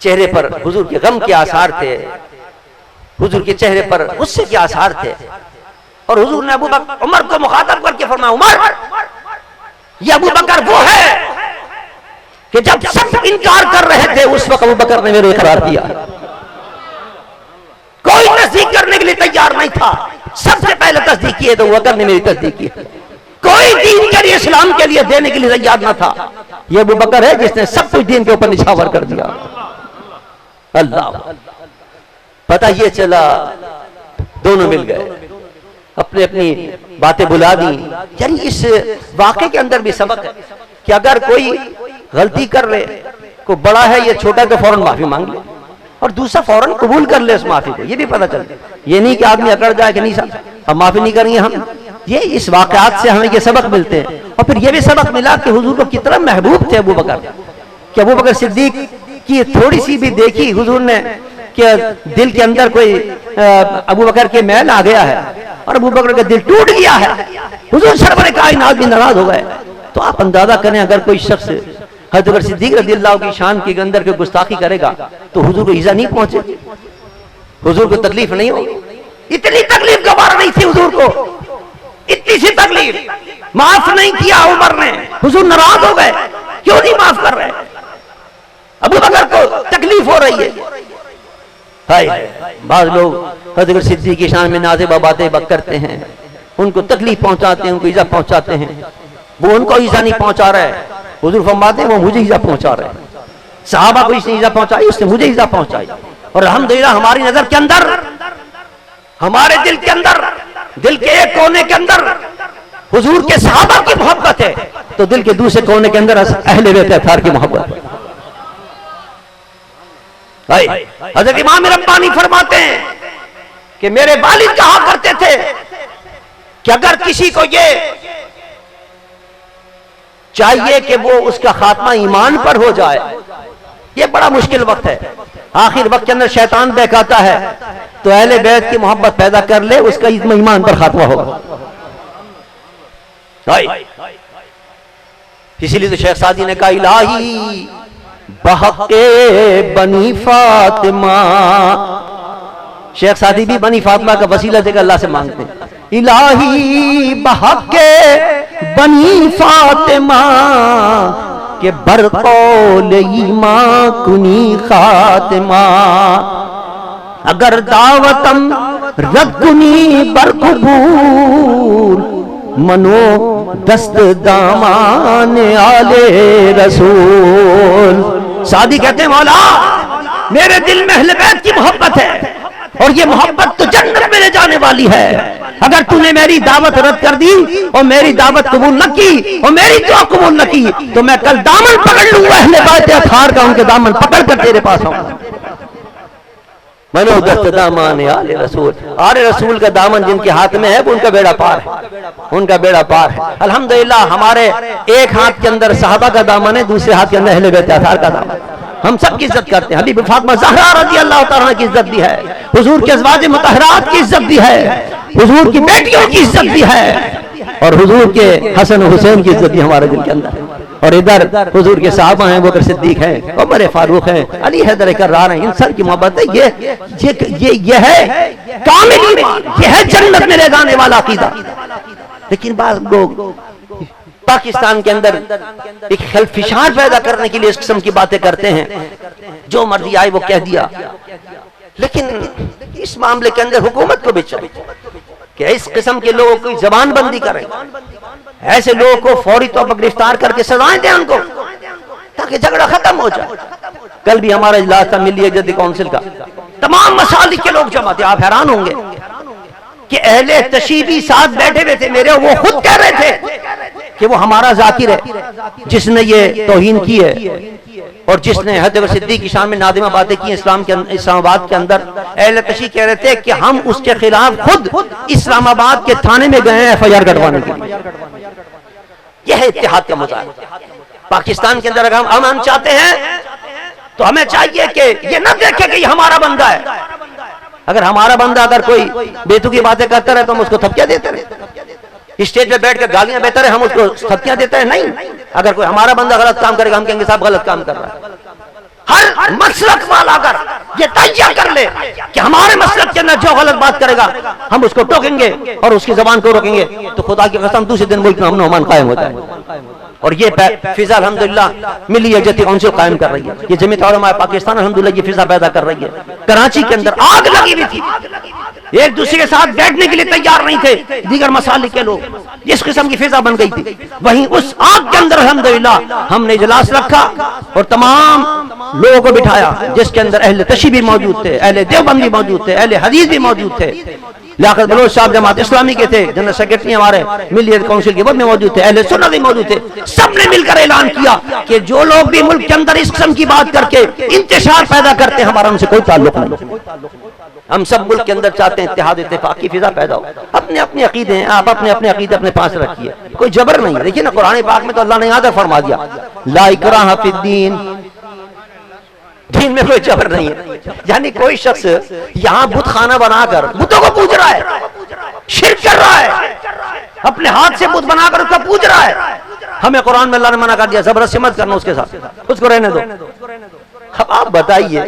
चेहरे पर हुजूर के गम के आसार थे, हुजूर के चेहरे पर गुस्से के आसार थे। और हुजूर ने अबू बकर उमर को मुखातब करके फरमाया, उमर ये अबू बकर वो है कि जब सब इनकार कर रहे थे उस वक्त अबू बकर ने मेरे इकरार किया। कोई तस्दीक करने के लिए तैयार नहीं था, सबसे पहले तस्दीक की है तो अबू बकर ने मेरी तस्दीक की। कोई दीन के लिए, इस्लाम के लिए देने के लिए तैयार न था। ये अबू बकर है जिसने सब कुछ दीन के ऊपर निछावर कर दिया। अल्लाह, पता ये चला दोनों मिल गए, अपनी अपनी बातें बुला दी। यानी इस वाक़े के अंदर भी सबक है कि अगर कोई गलती कर ले, को बड़ा है या छोटा, तो फौरन माफी मांग ले, और दूसरा फौरन कबूल कर ले उस माफी को। ये भी पता चलता, ये नहीं कि आदमी अकड़ जाए कि नहीं साहब हम माफी नहीं करेंगे हम। ये इस वाक़यात से हमें ये सबक मिलते हैं। और फिर ये भी सबक मिला कि हुजूर को कितना महबूब थे अबू बकर, कि अबू बकर सिद्दीक की थोड़ी सी भी देखी हुजूर ने कि दिल के अंदर कोई अबू बकर के मैल आ गया है और अबू बकर का दिल टूट गया है, हुजूर सरवरे कायनात भी नाराज हो गए। तो आप अंदाजा करें, अगर कोई शख्स हज़रत अबू बकर सिद्दीक रज़ियल्लाहु की शान के अंदर के गुस्ताखी करेगा तो हुजूर को ईज़ा नहीं पहुंचेगी, हुजूर को तकलीफ नहीं होगी। इतनी तकलीफ गवारा नहीं थी हुजूर को, इतनी सी तकलीफ, माफ नहीं किया उमर ने, हुजूर नाराज हो गए, क्यों नहीं माफ कर रहे, अबू बकर को तकलीफ हो रही है। बाज लोग हज़रत सिद्दीक़ की शान में नाज़िबा बातें करते हैं, उनको तकलीफ पहुंचाते हैं, उनको ईज़ा पहुंचाते हैं। वो उनको ईज़ा नहीं पहुंचा रहे, हुजूर फरमाते हैं वो मुझे ईज़ा पहुंचा रहे हैं। सहाबा को इसने ईज़ा पहुंचाई, उसने मुझे ईज़ा पहुंचाई। और अल्हम्दुलिल्लाह हमारी नजर के अंदर, हमारे दिल के अंदर, दिल के एक कोने के अंदर हुजूर के सहाबा की मोहब्बत है, तो दिल के दूसरे कोने के अंदर अहले बैत अतार की मोहब्बत है। हजरत इमाम रब्बानी फरमाते हैं कि मेरे वालिद कहा करते थे कि अगर किसी को ये चाहिए कि वो उसका खात्मा ईमान पर हो जाए, ये बड़ा मुश्किल वक्त है, आखिर वक्त के अंदर शैतान बहकाता है, तो अहले बैत की मोहब्बत पैदा कर ले, उसका ईमान पर खात्मा होगा। इसीलिए तो शेख सादी ने कहा, इलाही बहके बनी फातिमा। शेख सादी भी बनी फातिमा का वसीला देकर अल्लाह से मांगते हैं, इलाही बहके बनी फातिमा के बरकौल ईमान कुनी खातिमा। अगर दावतम रद्दुनी बरकबूल मनो दस्त दामान आले रसूल। सादी कहते हैं, मौला मेरे दिल में अहले बैत की मोहब्बत है और ये मोहब्बत तो जन्नत में ले जाने वाली है। अगर तूने मेरी दावत रद्द कर दी और मेरी दावत कबूल न की और मेरी दुआ कबूल न की, तो मैं कल दामन पकड़ लूंगा अहले बैत अथहार का, उनके दामन पकड़ कर तेरे पास आऊंगा। मनो दस्त दामान आले रसूल। आले रसूल का दामन जिनके हाथ में है वो उनका बेड़ा पार है, उनका बेड़ा पार है। अल्हम्दुलिल्लाह हमारे एक हाथ के अंदर सहाबा का दामन है, दूसरे हाथ के अंदर अहले बैत अथहार का दामन। हम सब की इज्जत करते हैं, हबीब फातिमा ज़हरा रज़ी अल्लाह तआला की इज्जत भी है, हुजूर के अज़वाज मुतहहरात की इज्जत भी है, हुजूर की बेटियों की इज्जत भी है, और हुजूर के हसन हुसैन की इज्जत भी हमारे दिल के अंदर है। और इधर हुजूर के साहबा हैं, बकर सिद्दीक हैं, उमर फारूक हैं, अली हैदर कर्रार हैं, इन सब की मोहब्बत है। ये है कामिल ईमान, ये है जन्नत में ले जाने वाला अकीदा। लेकिन बाद लोग पाकिस्तान के अंदर एक खिलफिशार पैदा करने के लिए इस किस्म की बातें करते हैं, जो मर्जी आए वो कह दिया। लेकिन इस मामले के अंदर हुकूमत को भी चाहिए कि इस किस्म के लोगों की जबानबंदी करें, ऐसे लोगों को फौरी तौर पर गिरफ्तार करके सजाएं दें उनको, ताकि झगड़ा खत्म हो जाए। कल भी हमारा इजलास था मिली जद्दी काउंसिल का, तमाम मसालिक के लोग जमा थे। आप हैरान होंगे कि अहले तशीबी साथ बैठे हुए थे मेरे, वो खुद कह रहे थे कि वो हमारा जाकिर है जिसने ये तौहीन की है और जिसने हद सिद्दीक की शान में नादिमा बातें की इस्लामाबाद के अंदर। अहले तशी कह रहे थे कि हम उसके खिलाफ खुद इस्लामाबाद के थाने में गए हैं FIR कटवाने के लिए। यह है इत्तेहाद का मुजाहिरा। पाकिस्तान के अंदर अगर हम अमन चाहते हैं तो हमें चाहिए कि ये न देखे कि ये हमारा बंदा है। अगर हमारा बंदा अगर कोई बेतुकी बातें करता रहे तो हम उसको थपकियां देते रहे, स्टेज पे बैठ कर गालियां देते रहे, हम उसको थपकियां देते हैं। नहीं, अगर कोई हमारा बंदा गलत काम करेगा हम कहेंगे साहब गलत काम कर रहा है। हर मसलक वाला अगर ये तय कर ले कि हमारे मसलक के अंदर जो गलत बात करेगा हम उसको टोकेंगे और उसकी जबान को रोकेंगे, तो खुदा की कसम दूसरे दिन मुल्क में अमन अमान कायम होता है। और ये फिजा अल्हम्दुलिल्लाह मिली यकजहती काउंसिल कायम कर रही है। ये जमीयत उलमा पाकिस्तान अल्हम्दुलिल्लाह ये फिजा पैदा कर रही है। कराची के अंदर आग लगी हुई थी, एक दूसरे के साथ बैठने के लिए तैयार नहीं थे दीगर मसालिक के लोग, जिस किस्म की फिजा बन गई थी। वहीं उस आग के अंदर अल्हम्दुलिल्लाह हमने इजलास रखा और तमाम लोगों को बिठाया, जिसके अंदर अहले तशी भी मौजूद थे, अहले देवबंद भी मौजूद थे, अहले हदीस भी मौजूद थे, लियाकत बलोच साहब जमात इस्लामी के थे, जनरल सेक्रेटरी हमारे मिली काउंसिल के वो में मौजूद थे, अहले सुन्नत भी मौजूद थे। सबने मिलकर ऐलान किया कि जो लोग भी मुल्क के अंदर इस किस्म की बात करके इंतशार पैदा करते हैं हमारा उनसे कोई ताल्लुक नहीं। हम सब मुल्क के अंदर चाहते हैं इत्तेहाद इत्तेफाक की फिजा पैदा हो। अपने अपने अकीदे हैं, आप अपने अपने अकीदे अपने पास रखिए, कोई जबर नहीं है। देखिए ना कुरान पाक में तो अल्लाह ने याद फरमा दिया, ला इकराह फिद्दीन, दीन में कोई जबर नहीं है। यानी कोई शख्स यहाँ बुत खाना बनाकर बुतों को पूज रहा है, शिर्क कर रहा है, अपने हाथ से बुत बनाकर उसका पूज रहा है, हमें कुरान में अल्लाह ने मना कर दिया जबरदस्ती मत करना उसके साथ, उसको रहने दो। अब आप बताइए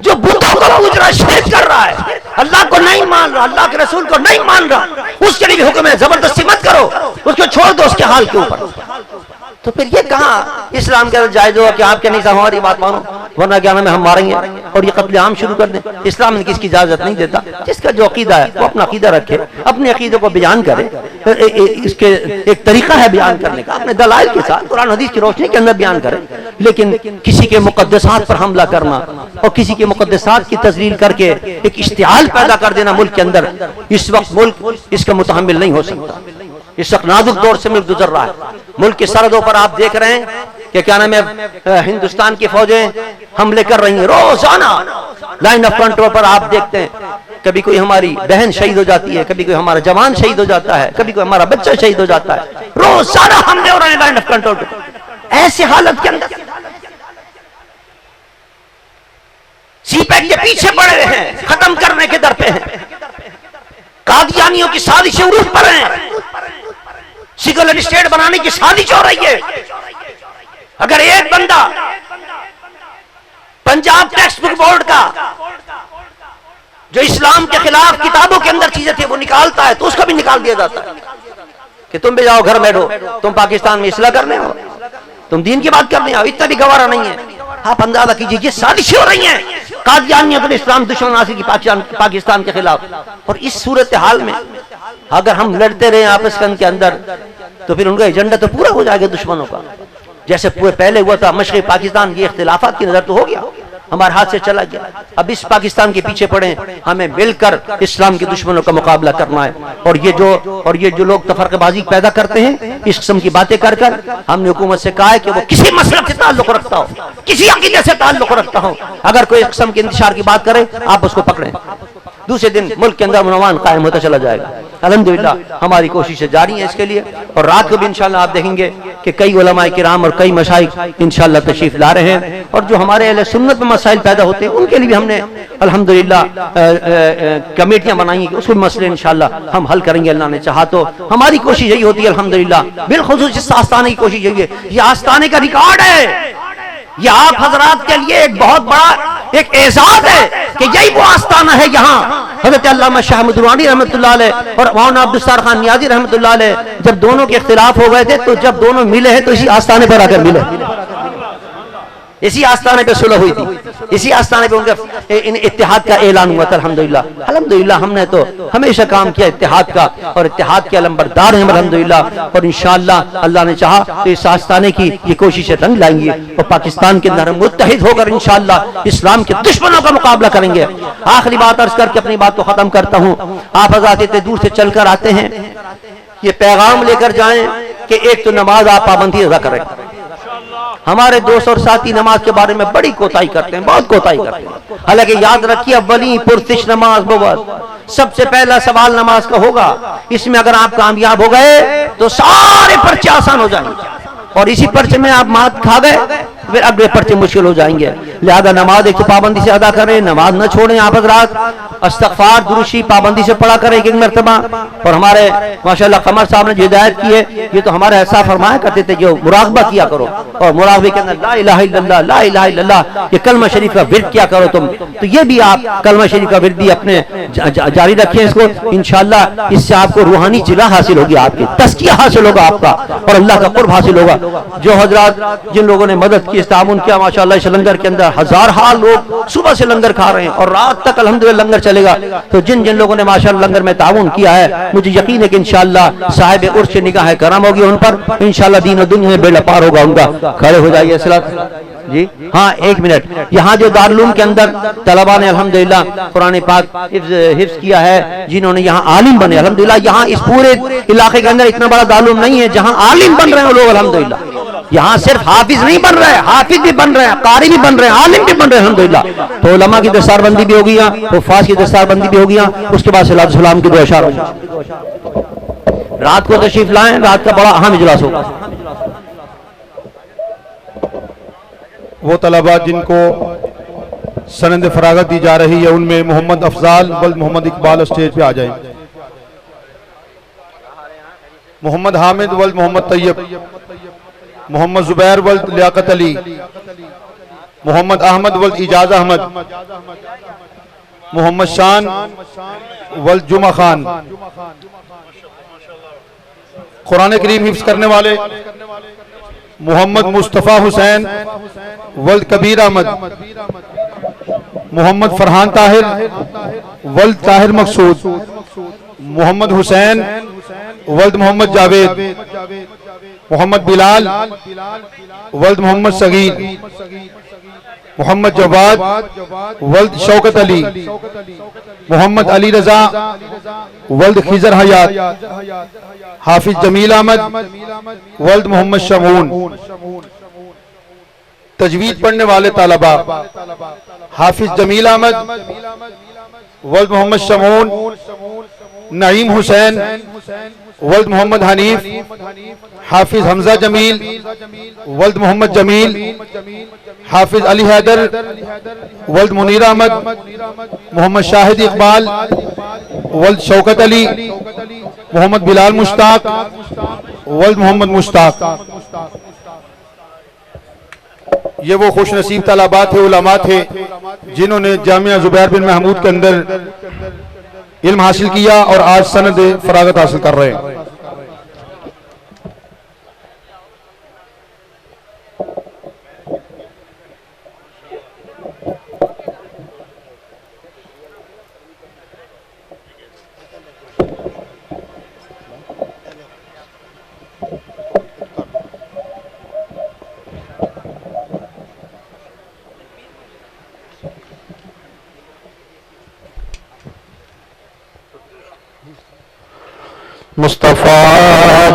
जो बुतों को पूज रहा है, शिर्क कर रहा है, अल्लाह को नहीं मान रहा, अल्लाह के रसूल को नहीं मान रहा, उसके लिए भी हुक्म है जबरदस्ती मत करो, उसको छोड़ दो उसके हाल के ऊपर। तो फिर ये कहाँ इस्लाम के अंदर जायज होगा कि आपके नहीं साहब हमारी बात मानो वरना क्या नाम है हम मारेंगे और ये कत्ले आम शुरू कर दें। इस्लाम ने किसकी इजाजत नहीं देता। जिसका जो अकीदा है वो अपना अकीदा रखे, अपने अकीदे को बयान करे, इसके एक तरीका है बयान करने का, अपने दलाइल के साथ कुरान हदीस की रोशनी के अंदर बयान करे। लेकिन किसी के मुकद्दसात पर हमला करना और किसी के मुकद्दसात की तजलील करके एक इश्तिहाल पैदा कर देना मुल्क के अंदर, इस वक्त मुल्क इसका मुतहम्मिल नहीं हो सकता। इस वक्त नाजुक दौर से मुल्क गुजर रहा है। मुल्क की सरहदों पर आप देख रहे हैं कि क्या नाम है हिंदुस्तान की फौजें हमले कर रही हैं रोजाना। लाइन ऑफ कंट्रोल पर आप देखते हैं कभी कोई हमारी बहन शहीद हो जाती है, कभी कोई हमारा जवान शहीद हो जाता है, कभी कोई हमारा बच्चा शहीद हो जाता है, रोजाना हमले हो रहे हैं लाइन ऑफ कंट्रोल पे। ऐसे हालत के अंदर सीपैक के पीछे पड़े हुए हैं, खत्म करने के दर पे हैं, कादियानियों की साजिशें उरूज पर हैं, सेकुलर स्टेट बनाने की साजिश हो रही है। अगर एक बंदा पंजाब टेक्स्ट बुक बोर्ड का जो इस्लाम के खिलाफ किताबों के अंदर चीजें थी वो निकालता है तो उसको भी निकाल दिया जाता है कि तुम भी जाओ घर बैठो, तुम पाकिस्तान में इस्लाह करने हो, तुम दीन की बात करने आओ। इतना भी गवारा नहीं है। आप अंदाजा कीजिए ये साजिशें हो रही हैं कादियानियों के इस्लाम दुश्मन नासिर की पाकिस्तान के खिलाफ। और इस सूरत हाल में अगर हम लड़ते रहे आपस के अंदर तो फिर उनका एजेंडा तो पूरा हो जाएगा दुश्मनों का। जैसे पूरे पहले हुआ था मशरक़ी पाकिस्तान ये इख्तिलाफात की नजर तो हो गया, हमारे हाथ से चला गया। अब इस पाकिस्तान के पीछे पड़े, हमें मिलकर इस्लाम के दुश्मनों का मुकाबला करना है। और ये जो लोग तफरक़ेबाज़ी पैदा करते हैं इस किस्म की बातें कर कर, हमने हुकूमत से कहा है कि वो किसी मसलब से ताल्लुक़ रखता हो, किसी अक़ीदे से ताल्लुक़ रखता हो, अगर कोई किस्म के इंतशार की बात करे आप उसको पकड़ें, दूसरे दिन मुल्क के अंदर अमन कायम होता चला जाएगा। अल्हम्दुलिल्लाह हमारी कोशिशें जारी हैं इसके लिए। और रात को भी इंशाल्लाह आप देखेंगे कि कई उलमाए किराम और कई मशाइख इंशाल्लाह तशरीफ ला रहे हैं। और जो हमारे अहले सुन्नत में मसाइल पैदा होते हैं उनके लिए भी हमने अल्हम्दुलिल्लाह कमेटियां बनाई हैं, उसको मसले इंशाल्लाह हम हल करेंगे अल्लाह ने चाहा तो। हमारी कोशिश यही होती है अल्हम्दुलिल्लाह, बिलखुसूस इस आस्ताने की कोशिश यही है। ये आस्ताने का रिकॉर्ड है, ये आप हजरात के लिए एक बहुत बड़ा एक एजाज है कि यही वो आस्ताना है। यहाँ हज़रत अल्लामा शाह मदरुआनी रहमतुल्लाह अलैह और मौलाना अब्दुस्तार खान नियाज़ी रहमतुल्लाह अलैह जब दोनों के इख्तिलाफ हो गए थे तो जब दोनों मिले हैं तो इसी आस्ताने पर आकर मिले, इसी आस्ताने पे सुलह हुई थी, इसी आस्ताने पे उनका इत्तेहाद का ऐलान हुआ था। अल्हम्दुलिल्लाह अल्हम्दुलिल्लाह हमने तो हमेशा काम किया इत्तेहाद का और इत्तेहाद के अलंबरदार हैं अल्हम्दुलिल्लाह। और इंशाअल्लाह अल्लाह ने चाहा तो इस आस्ताने की ये कोशिशें रंग लाएंगी और पाकिस्तान के अंदर मुत्तहिद होकर इंशाअल्लाह इस्लाम के दुश्मनों का मुकाबला करेंगे। आखिरी बात अर्ज करके अपनी बात को खत्म करता हूँ। आप हज़रात इतने दूर से चलकर आते हैं, ये पैगाम लेकर जाएं कि एक तो नमाज आप पाबंदी अदा करें। हमारे दोस्त और साथी नमाज के बारे में बड़ी कोताही करते हैं, बहुत कोताही करते हैं। हालांकि याद रखिए अव्वली पुरसिश नमाज बहुत सबसे पहला सवाल नमाज का होगा। इसमें अगर आप कामयाब हो गए तो सारे पर्चे आसान हो जाएंगे और इसी पर्चे में आप मात खा गए फिर अगले पर्चे मुश्किल हो जाएंगे। लिहाजा नमाज एक तो पाबंदी से अदा करें, नमाज न छोड़ें। आप हज़रात इस्तग़फ़ार दुरूशी पाबंदी से पढ़ा करें एक मरतबा। और हमारे माशाअल्लाह कमर साहब ने जो हिदायत की है ये तो हमारे ऐसा फरमाया करते थे कि मुराक़बा किया करो और मुराक़बे के अंदर ला इलाहा इल्लल्लाह ला इलाहा इल्लल्लाह ये कलमा शरीफ का विर्द किया करो तुम। तो ये भी आप कलमा शरीफ का विर्द भी अपने जारी रखें इसको। इंशाअल्लाह इससे आपको रूहानी जिला हासिल होगी, आपकी तज़किया हासिल होगा आपका और अल्लाह का क़ुर्ब हासिल होगा। जो हज़रात जिन लोगों ने मदद की ताउन किया माशाअल्लाह इस लंगर के अंदर हज़ार लोग सुबह से लंगर खा रहे हैं और रात तक अल्हम्दुलिल्लाह लंगर चलेगा। तो जिन जिन लोगों ने माशाअल्लाह लंगर में ताउन किया है मुझे यकीन है कि इंशाअल्लाह साहिब उर्श निगाह करम होगी उन पर, इंशाअल्लाह दीन और दुनिया में बेड़ा पार होगा उनका। खड़े हो जाइए जी। हाँ एक मिनट, यहाँ जो दारुल के अंदर तलबा ने अल्हम्दुलिल्लाह कुरान पाक हिफ्ज़ किया है, जिन्होंने यहाँ आलिम बने अल्हम्दुलिल्लाह। यहाँ इस पूरे इलाके के अंदर इतना बड़ा दारुल नहीं है जहाँ आलिम बन रहे हैं लोग अल्हम्दुलिल्लाह। यहाँ सिर्फ हाफिज नहीं बन रहे, हाफिज भी बन रहे हैं, कारी भी बन रहे हैं, आलिम भी बन रहे हैं अल्हम्दुलिल्लाह। तो उलमा की दस्तारबंदी भी होगी यहाँ, हुफ़ाज़ की दस्तारबंदी भी होगी यहाँ। उसके बाद सलाम की दुआ इशारा रात को तशरीफ लाएं, रात का बड़ा अहम इजलास होगा। वो तलबा जिनको सनद फरागत दी जा रही है उनमें मोहम्मद अफजाल वल्द मोहम्मद इकबाल स्टेज पे आ जाएं। मोहम्मद हामिद वल्द मोहम्मद तैयब, मोहम्मद जुबैर वल्द लियाकत अली, मोहम्मद अहमद वल्द इजाज अहमद, मोहम्मद शान वल्द जुमा खान। कुरान करीम हिफ्ज़ करने वाले मोहम्मद मुस्तफ़ा हुसैन वल्द कबीर अहमद, मोहम्मद फरहान ताहिर वल्द ताहिर मकसूद, मोहम्मद हुसैन वल्द मोहम्मद जावेद, मोहम्मद बिलाल वल्द मोहम्मद सगीर, मोहम्मद जवाद वल्द शौकत अली, मोहम्मद अली रजा वल्द खिजर हयात, हाफिज जमील अहमद वल्द मोहम्मद शमून। तजवीद पढ़ने वाले तालबा हाफिज जमील अहमद, वल्द मोहम्मद शमून, नईम हुसैन, वल्द मोहम्मद हनीफ, हाफिज हमजा जमील, वल्द मोहम्मद जमील, हाफिज अली हैदर, वल्द मुनीर अहमद, मोहम्मद शाहिद इकबाल, वल्द शौकत अली, मोहम्मद बिलाल मुश्ताक, वल्द मोहम्मद मुश्ताक। ये वो खुश नसीब तलबा थे, उलमा थे जिन्होंने जामिया जुबैर बिन महमूद के अंदर इल्म हासिल किया और आज सनद फरागत हासिल कर रहे हैं। मुस्तफा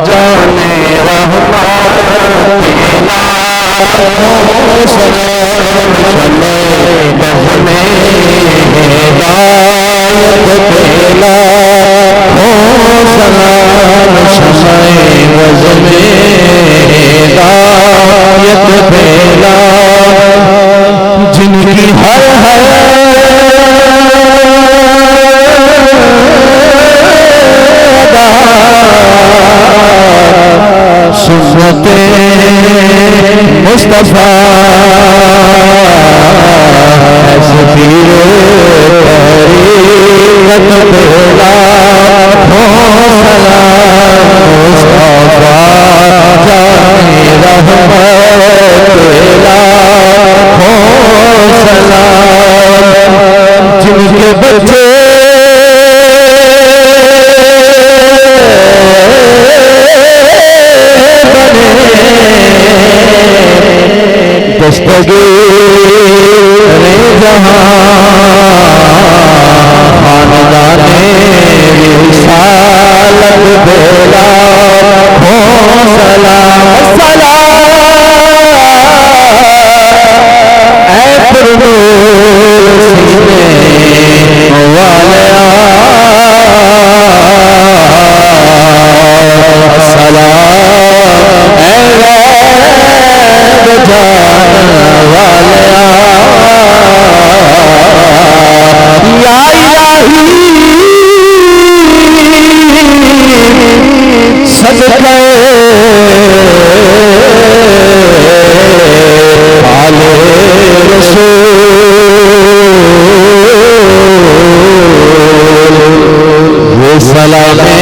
जाने जिनकी हर सुन्नते मुस्तफा जिनके बच्चे दस्तगीर जहां खानदाने रिसालत बेला हो सलाम सलाम ऐ पुरनूर सीने वाले सलाम ऐ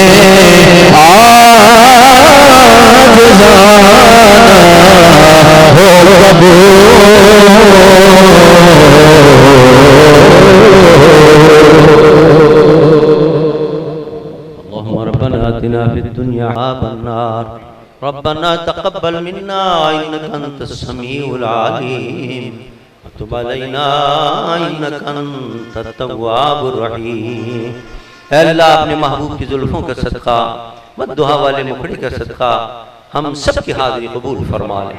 रब्बना तक़ब्बल मिन्ना इन्नका अंतस समीउल अलीम व तुब अलैना इन्नका अंतत तव्वाबुर रहीम। ऐ अल्लाह अपने महबूब की जुल्फों का सदका व दुआ वाले मुखड़े का सदका हम सब की हाजिरी कबूल फरमा ले।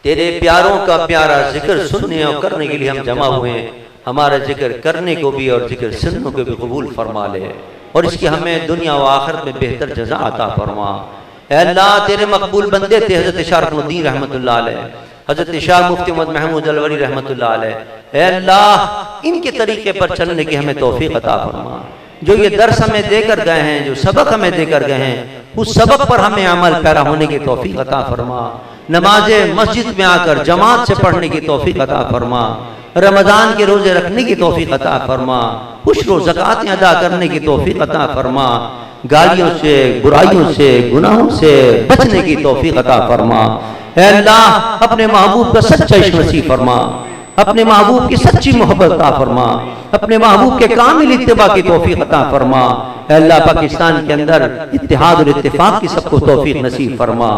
तेरे प्यारों का प्यारा जिक्र सुनने और करने के लिए हम जमा हुए हैं। हमारा जिक्र करने को भी और जिक्र सुनने को भी कबूल फरमा ले और इसकी हमें दुनिया व आखिरत में बेहतर जज़ा अता फरमा। ऐ अल्लाह तेरे मकबूल बंदे थे हज़रत शाह रुकनुद्दीन रहमतुल्लाह अलैह, हज़रत शाह मुफ्ती मोहम्मद महमूद अलवरी रहमतुल्लाह अलैह। ऐ अल्लाह इनके तरीके पर चलने की हमें तौफीक अता फरमा। जो ये दर्स हमें देकर गए हैं, जो सबक हमें देकर गए हैं, उस सबक पर हमें अमल पैरा होने की तौफीक अता फरमा। नमाज़े मस्जिद में आकर जमात से पढ़ने की तौफीक अता फरमा। रमज़ान के रोजे रखने की तौफीक अता फरमा। उश्र ज़कातें अदा करने की तौफीक अता फरमा। गालियों से, बुराइयों से, गुनाहों से बचने की तौफीक अता फरमा। ऐ अल्लाह अपने महबूब का सच्चा इश्क नसीब फरमा, अपने महबूब की सच्ची मोहब्बत अता फरमा, अपने महबूब के कामिल इत्तिबा की तौफीक अता फरमा। अल्लाह पाकिस्तान के अंदर इत्तेहाद और इत्तेफाक की सबको तौफीक नसीब फरमा।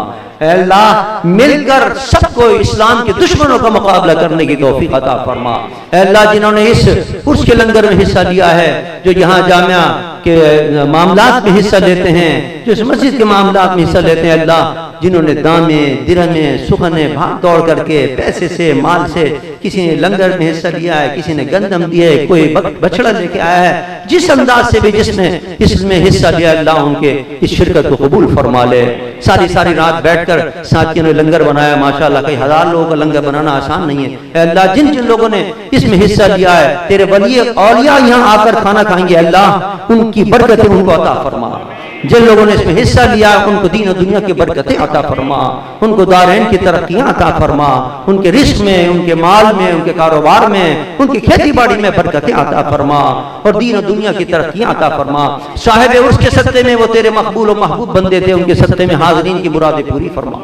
अल्लाह मिलकर सबको इस्लाम के दुश्मनों का मुकाबला करने की तौफीक अता फरमा। अल्लाह जिन्होंने इस उर्स के लंगर में हिस्सा लिया है, जो यहाँ जामिया के मामलात में हिस्सा लेते हैं, जो इस मस्जिद के मामलात में हिस्सा लेते हैं, अल्लाह जिन्होंने दामे दिरहमे सुखने भाग दौड़ करके पैसे से माल से, किसी ने लंगर में हिस्सा लिया है, किसी ने गंदम दिया है, कोई बछड़ा लेके आया है, जिस अंदाज से भी जिसने इसमें हिस्सा लिया, अल्लाह उनके इस शिरकत को कबूल फरमा ले। सारी रात बैठकर साथियों ने लंगर बनाया, माशाल्लाह कई हजार लोगों का लंगर बनाना आसान नहीं है। अल्लाह जिन जिन लोगों ने इसमें हिस्सा लिया है, तेरे वली औलिया यहाँ आकर खाना खाएंगे, अल्लाह उनकी बरकतें उनको अता फरमा। जिन लोगों ने इसमें हिस्सा लिया उनको दीन और दुनिया की बरकतें अता फरमा, उनको दारैन की तरक्कियां अता फरमा, उनके रिस्क में, उनके माल में, उनके कारोबार में, उनकी खेती बाड़ी में बरकतें अता फरमा और दीन और दुनिया की तरक्कियां अता फरमा। साहिब उसके सत्ते में वो तेरे मकबूल और महबूब बंदे थे, उनके सत्ते में हाज़रीन की मुरादें पूरी फरमा,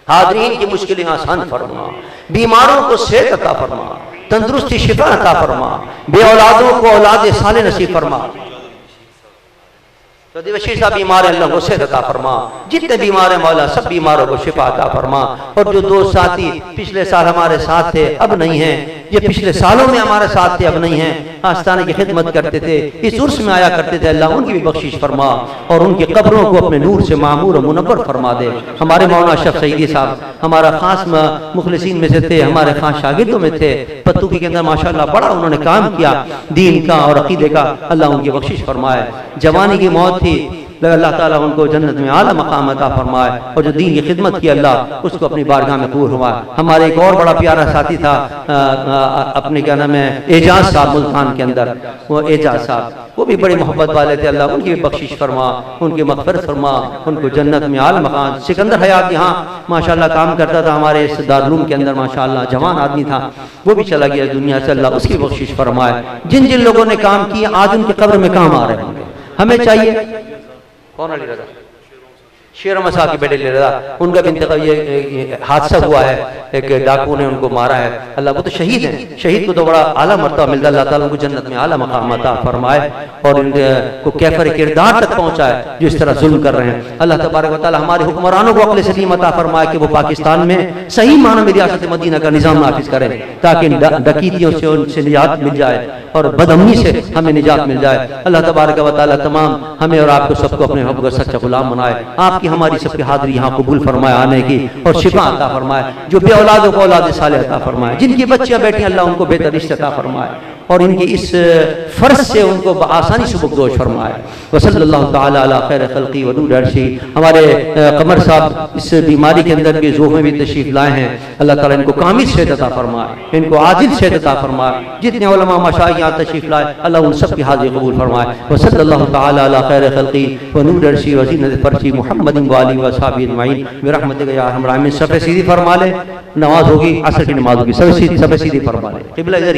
हाज़रीन की मुश्किलें आसान फरमा, बीमारों को सेहत अता फरमा, तंदुरुस्ती शिफा अता फरमा, बे औलादों को औलाद साले नसीब फरमा। तो दिवशीर साहब बीमार है, अल्लाह को सेहत अता फरमा, जितने बीमार हैं मौला सब बीमारों को शिफा अता फरमा। और जो दो साथी पिछले साल हमारे साथ थे अब नहीं हैं, ये पिछले सालों में हमारे साथ थे अब नहीं हैं, आस्ताने की खिदमत करते थे, इस उर्स में आया करते थे, अल्लाह उनकी भी बख्शिश फरमा और उनकी कब्रों को अपने नूर से मामूर और मुनव्वर फरमा दे। हमारे मौलाना अशरफ सईदी साहब हमारा खास मुखलिसीन में से थे, हमारे खास शागिर्दों में थे, पत्तूकी के अंदर माशाल्लाह बड़ा उन्होंने काम किया दीन का और अकीदे का, अल्लाह उनकी बख्शिश फरमाए। जवानी की मौत थी, अल्लाह ताला उनको जन्नत में आला मकाम अता फरमाए और जो दीन की खिदमत की अल्लाह उसको अपनी बारगाह में कबूल फरमाए। हमारे एक और बड़ा प्यारा साथी था अपने क्या नाम है एजाज साहब, मुल्तान के अंदर वो एजाज साहब, वो भी बड़ी मोहब्बत वाले थे, अल्लाह उनकी भी बख्शिश फरमा, उनकी मग़फ़िरत फरमा, उनको जन्नत में आला मकाम। सिकंदर हयात यहाँ माशाल्लाह काम करता था हमारे इस दारुल के अंदर, माशाल्लाह जवान आदमी था, वो भी चला गया दुनिया से, अल्लाह उसकी बख्शिश फरमाए। जिन जिन लोगों ने काम किया आज उनके कब्र में काम आ रहे होंगे। हमें चाहिए कौन अली रजा शेर मसा के बेटे ले रहा, उनका भी इंतकाल ये हादसा हुआ है, एक डाकू ने उनको मारा है, अल्लाह वो तो शहीद है, शहीद को तो बड़ा आला मर्तबा मिलता है, अल्लाह ताला उनको जन्नत में आला मकाम अता फरमाए और इनको कैफर किरदार तक पहुंचाए जो इस तरह जुल्म कर रहे हैं। अल्लाह तबारक व तआला हमारे हुक्मरानों को अक्ल सलीम अता फरमाए कि वो पाकिस्तान में सही मानो में रियासत मदीना का निज़ाम नाफिज करें ताकि डकैतियों से उनसे निजात मिल जाए और बदअमनी से हमें निजात मिल जाए। अल्लाह तबारक व तआला तमाम हमें और आपको सबको अपने हक का सच्चा गुलाम बनाए, आपकी हमारी सबकी हाजिरी यहाँ कबूल फरमाए आने की और शिफा अता फरमाए, जो बे औलादों को औलाद साले अता फरमाए, जिनकी बच्चियां बेटी अल्लाह उनको बेहतर रिश्ते अता फरमाए और इनकी इस फर्ज से उनको आसानी से बख्शोश फरमाए। वसल्लल्लाहु तआला अला खैर खल्क़ी व नूर अर्शी। हमारे कमर साहब इस बीमारी के अंदर भी ज़ोह में भी तशरीफ लाए हैं, अल्लाह ताला इनको कामिल सेहत अता फरमाए, इनको आजिल सेहत अता फरमाए। जितने उलमा मशाइख यहाँ तशरीफ लाए अल्लाह उन सब की हाजिरी कबूल फरमाए। वसल्लल्लाहु तआला अला खैर खल्क़ी व नूर अर्शी व ज़ीनत फर्शी मुहम्मदिन व आलिहि व अस्हाबिहि अजमईन बिरहमतिका या अरहमर राहिमीन। सफ़े सीधी फरमा ले, नमाज होगी, असर की नमाज होगी, सफ़े सीधी फरमा ले। क़िबला